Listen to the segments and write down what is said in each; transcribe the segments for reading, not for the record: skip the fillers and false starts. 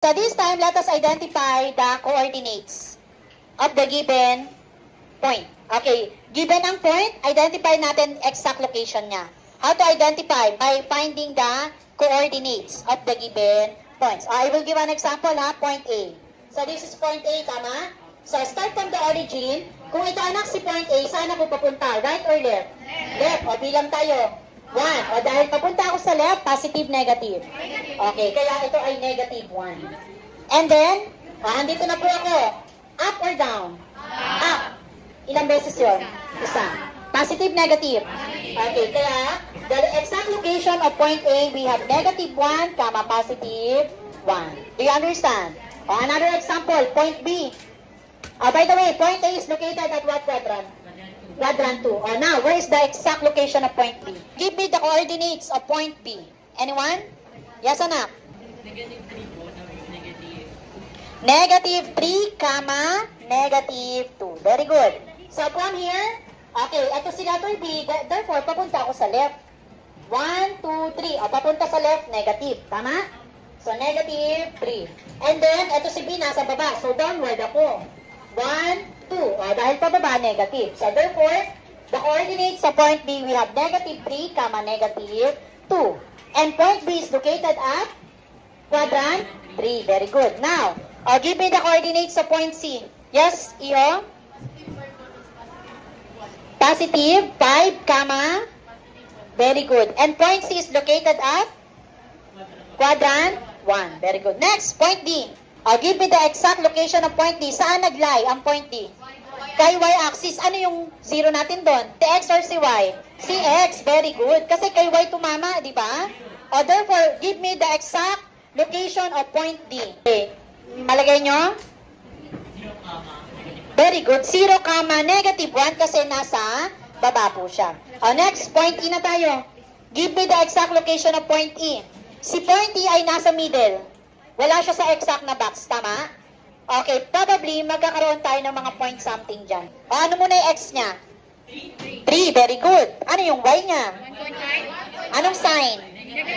So this time, let us identify the coordinates of the given point. Okay, given ang point, identify natin exact location niya. How to identify? By finding the coordinates of the given points. I will give an example ha, point A. So this is point A, tama? So start from the origin. Kung ito anak si point A, saan ako papunta? Right or left? Left. O bilang tayo. 1. O dahil papunta ako sa left, positive, negative. Okay, kaya ito ay negative 1. And then, andito na po ako. Up or down? Up. Ilang beses yun? Isa. Positive, negative. Okay, kaya the exact location of point A, we have negative 1, positive 1. Do you understand? O, another example, point B. By the way, point A is located at what quadrant? Quadrant 2. Oh, now, where is the exact location of point B? Give me the coordinates of point B. Anyone? Yes, anak? Negative 3, negative 2. Very good. So, from here, okay, ito si letter B, therefore, papunta ako sa left. 1, 2, 3. O, papunta sa left, negative. Tama? So, negative 3. And then, ito si B, nasa baba. So, downward ako. 1, 2. O, dahil pababa, negative. So, therefore, the coordinates sa point B, we have negative 3, negative 2. And point B is located at quadrant 3. Very good. Now, give me the coordinates sa point C. Yes, Iho? Positive 5, very good. And point C is located at quadrant 1. Very good. Next, point D. Give me the exact location of point D. Saan nag-lie ang point D? Kay y-axis. Ano yung zero natin doon? Si x or si y? Si x. Very good. Kasi kay y tumama, di ba? Therefore, give me the exact location of point D. Okay. Malagay nyo? Very good. 0, negative 1 kasi nasa baba po siya. Next, point E na tayo. Give me the exact location of point E. Si point E ay nasa middle. Wala siya sa exact na box. Tama? Okay, probably magkakaroon tayo ng mga point something dyan. Ano muna yung x niya? 3. Very good. Ano yung y niya? 1.5. Anong sign?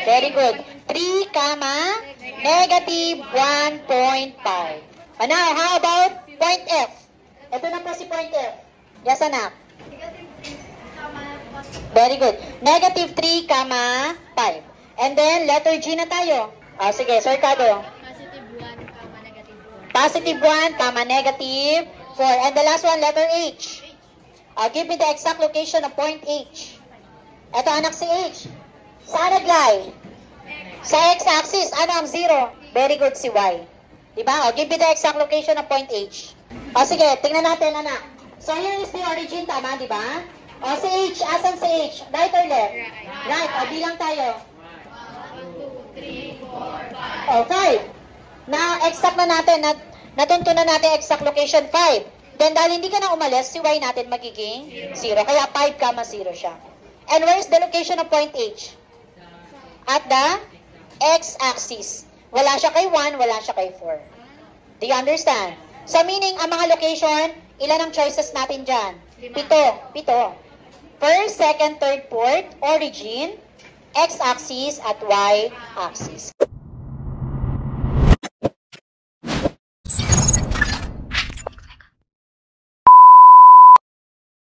Very good. 3, negative 1.5. Now, how about point F? Ito na po si point F. Yes, anak. Very good. Negative 3, 5. And then, letter G na tayo. Sige, Sir Cado. Positive 1, negative 4. And the last one, letter H. Give me the exact location of point H. Ito, anak si H. Saan nag-lie? Sa x-axis. Ano ang 0? Very good si Y. Diba? Give me the exact location of point H. Sige, tingnan natin, anak. So, here is the origin, tama, diba? Si H, asan si H? Right or left? Right. Bilang tayo. 1, 2, 3, 4, 5. Now, exact na natin, natuntunan natin exact location 5. Then, dahil hindi ka na umalis, si Y natin magiging 0. Kaya 5, 0 siya. And where's the location of point H? At the x-axis. Wala siya kay 1, wala siya kay 4. Do you understand? So, meaning, ang mga location, ilan ang choices natin dyan? 7. First, second, third, fourth, origin, x-axis, at y-axis.